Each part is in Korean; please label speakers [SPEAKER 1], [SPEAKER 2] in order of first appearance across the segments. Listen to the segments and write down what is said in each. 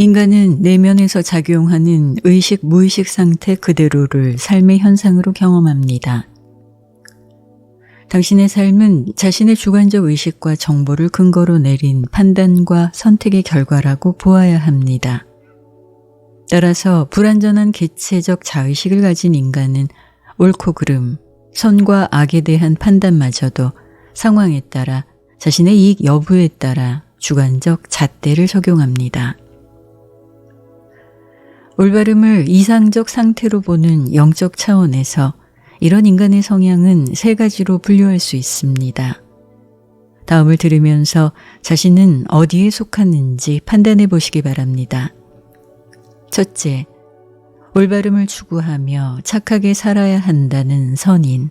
[SPEAKER 1] 인간은 내면에서 작용하는 의식, 무의식 상태 그대로를 삶의 현상으로 경험합니다. 당신의 삶은 자신의 주관적 의식과 정보를 근거로 내린 판단과 선택의 결과라고 보아야 합니다. 따라서 불완전한 개체적 자의식을 가진 인간은 옳고 그름, 선과 악에 대한 판단마저도 상황에 따라 자신의 이익 여부에 따라 주관적 잣대를 적용합니다. 올바름을 이상적 상태로 보는 영적 차원에서 이런 인간의 성향은 세 가지로 분류할 수 있습니다. 다음을 들으면서 자신은 어디에 속하는지 판단해 보시기 바랍니다. 첫째, 올바름을 추구하며 착하게 살아야 한다는 선인.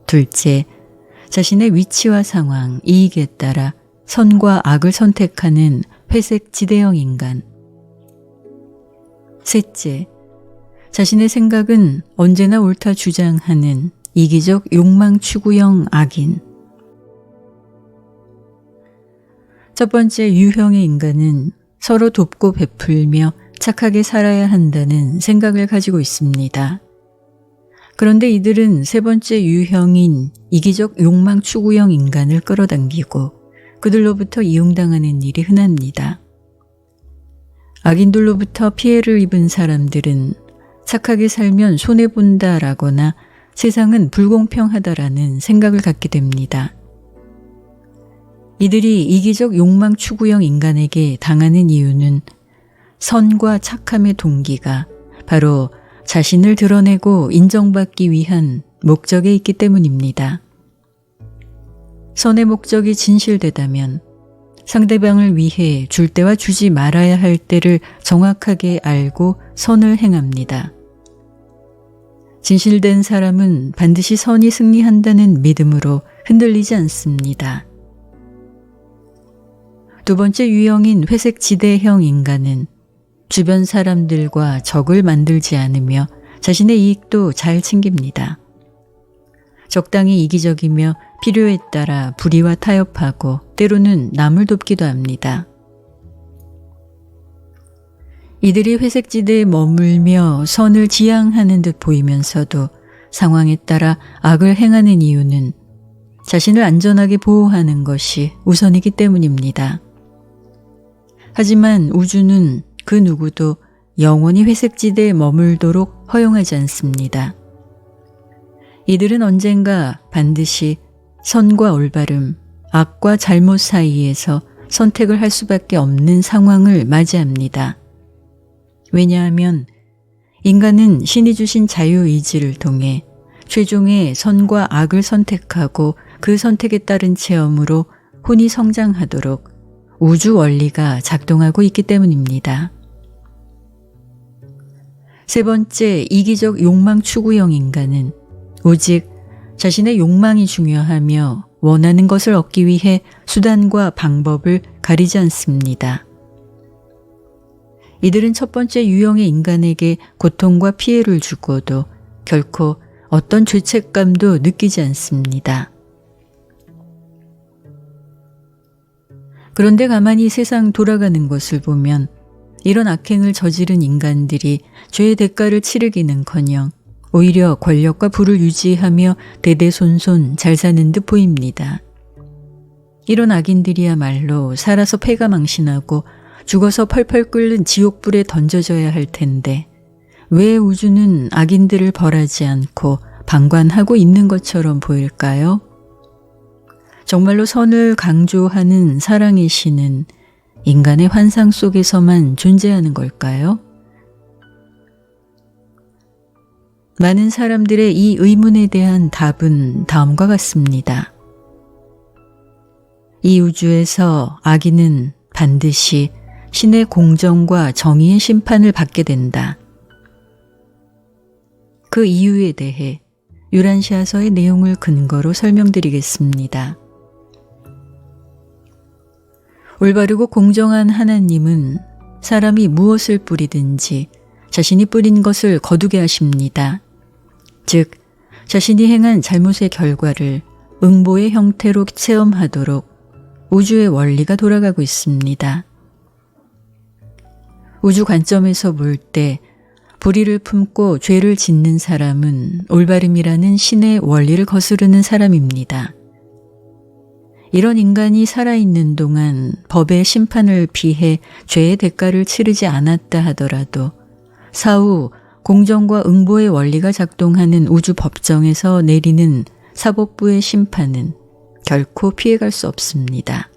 [SPEAKER 1] 둘째, 자신의 위치와 상황, 이익에 따라 선과 악을 선택하는 회색 지대형 인간. 셋째, 자신의 생각은 언제나 옳다 주장하는 이기적 욕망 추구형 악인. 첫 번째 유형의 인간은 서로 돕고 베풀며 착하게 살아야 한다는 생각을 가지고 있습니다. 그런데 이들은 세 번째 유형인 이기적 욕망 추구형 인간을 끌어당기고 그들로부터 이용당하는 일이 흔합니다. 악인들로부터 피해를 입은 사람들은 착하게 살면 손해본다라거나 세상은 불공평하다라는 생각을 갖게 됩니다. 이들이 이기적 욕망 추구형 인간에게 당하는 이유는 선과 착함의 동기가 바로 자신을 드러내고 인정받기 위한 목적에 있기 때문입니다. 선의 목적이 진실되다면 상대방을 위해 줄 때와 주지 말아야 할 때를 정확하게 알고 선을 행합니다. 진실된 사람은 반드시 선이 승리한다는 믿음으로 흔들리지 않습니다. 두 번째 유형인 회색 지대형 인간은 주변 사람들과 적을 만들지 않으며 자신의 이익도 잘 챙깁니다. 적당히 이기적이며 필요에 따라 불의와 타협하고 때로는 남을 돕기도 합니다. 이들이 회색지대에 머물며 선을 지향하는 듯 보이면서도 상황에 따라 악을 행하는 이유는 자신을 안전하게 보호하는 것이 우선이기 때문입니다. 하지만 우주는 그 누구도 영원히 회색지대에 머물도록 허용하지 않습니다. 이들은 언젠가 반드시 선과 올바름, 악과 잘못 사이에서 선택을 할 수밖에 없는 상황을 맞이합니다. 왜냐하면 인간은 신이 주신 자유의지를 통해 최종의 선과 악을 선택하고 그 선택에 따른 체험으로 혼이 성장하도록 우주 원리가 작동하고 있기 때문입니다. 세 번째, 이기적 욕망 추구형 인간은 오직 자신의 욕망이 중요하며 원하는 것을 얻기 위해 수단과 방법을 가리지 않습니다. 이들은 첫 번째 유형의 인간에게 고통과 피해를 주고도 결코 어떤 죄책감도 느끼지 않습니다. 그런데 가만히 세상 돌아가는 것을 보면 이런 악행을 저지른 인간들이 죄의 대가를 치르기는커녕 오히려 권력과 부를 유지하며 대대손손 잘 사는 듯 보입니다. 이런 악인들이야말로 살아서 패가 망신하고 죽어서 펄펄 끓는 지옥불에 던져져야 할 텐데 왜 우주는 악인들을 벌하지 않고 방관하고 있는 것처럼 보일까요? 정말로 선을 강조하는 사랑의 신은 인간의 환상 속에서만 존재하는 걸까요? 많은 사람들의 이 의문에 대한 답은 다음과 같습니다. 이 우주에서 악인은 반드시 신의 공정과 정의의 심판을 받게 된다. 그 이유에 대해 유란시아서의 내용을 근거로 설명드리겠습니다. 올바르고 공정한 하나님은 사람이 무엇을 뿌리든지 자신이 뿌린 것을 거두게 하십니다. 즉, 자신이 행한 잘못의 결과를 응보의 형태로 체험하도록 우주의 원리가 돌아가고 있습니다. 우주 관점에서 볼 때 불의를 품고 죄를 짓는 사람은 올바름이라는 신의 원리를 거스르는 사람입니다. 이런 인간이 살아있는 동안 법의 심판을 피해 죄의 대가를 치르지 않았다 하더라도 사후 공정과 응보의 원리가 작동하는 우주 법정에서 내리는 사법부의 심판은 결코 피해갈 수 없습니다.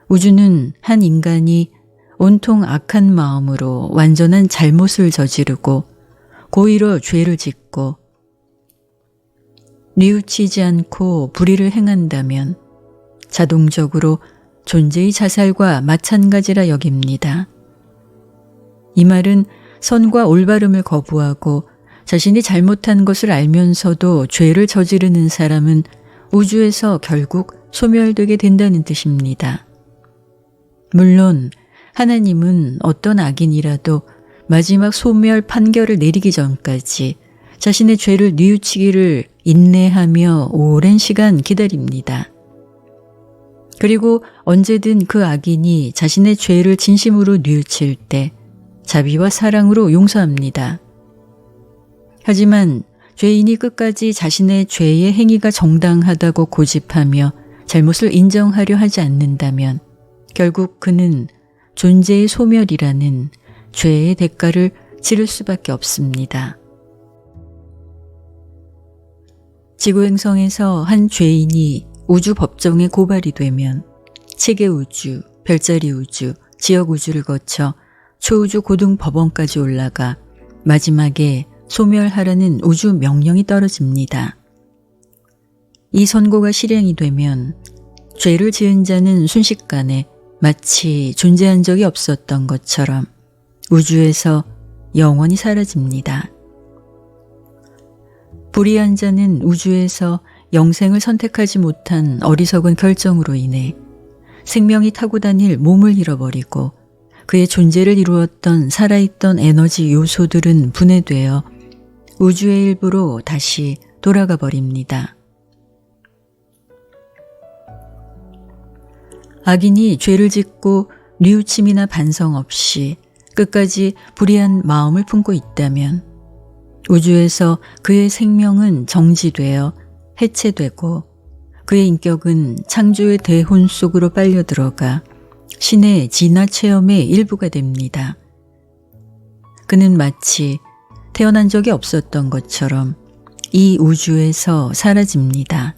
[SPEAKER 1] 우주는 한 인간이 온통 악한 마음으로 완전한 잘못을 저지르고 고의로 죄를 짓고 뉘우치지 않고 불의를 행한다면 자동적으로 존재의 자살과 마찬가지라 여깁니다. 이 말은 선과 올바름을 거부하고 자신이 잘못한 것을 알면서도 죄를 저지르는 사람은 우주에서 결국 소멸되게 된다는 뜻입니다. 물론 하나님은 어떤 악인이라도 마지막 소멸 판결을 내리기 전까지 자신의 죄를 뉘우치기를 인내하며 오랜 시간 기다립니다. 그리고 언제든 그 악인이 자신의 죄를 진심으로 뉘우칠 때 자비와 사랑으로 용서합니다. 하지만 죄인이 끝까지 자신의 죄의 행위가 정당하다고 고집하며 잘못을 인정하려 하지 않는다면 결국 그는 존재의 소멸이라는 죄의 대가를 치를 수밖에 없습니다. 지구행성에서 한 죄인이 우주 법정에 고발이 되면 체계 우주, 별자리 우주, 지역 우주를 거쳐 초우주 고등법원까지 올라가 마지막에 소멸하라는 우주 명령이 떨어집니다. 이 선고가 실행이 되면 죄를 지은 자는 순식간에 마치 존재한 적이 없었던 것처럼 우주에서 영원히 사라집니다. 불의한 자는 우주에서 영생을 선택하지 못한 어리석은 결정으로 인해 생명이 타고 다닐 몸을 잃어버리고 그의 존재를 이루었던 살아있던 에너지 요소들은 분해되어 우주의 일부로 다시 돌아가 버립니다. 악인이 죄를 짓고 뉘우침이나 반성 없이 끝까지 불의한 마음을 품고 있다면 우주에서 그의 생명은 정지되어 해체되고 그의 인격은 창조의 대혼 속으로 빨려 들어가 신의 진화 체험의 일부가 됩니다. 그는 마치 태어난 적이 없었던 것처럼 이 우주에서 사라집니다.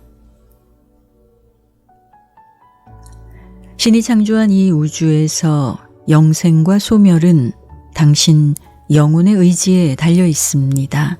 [SPEAKER 1] 신이 창조한 이 우주에서 영생과 소멸은 당신 영혼의 의지에 달려 있습니다.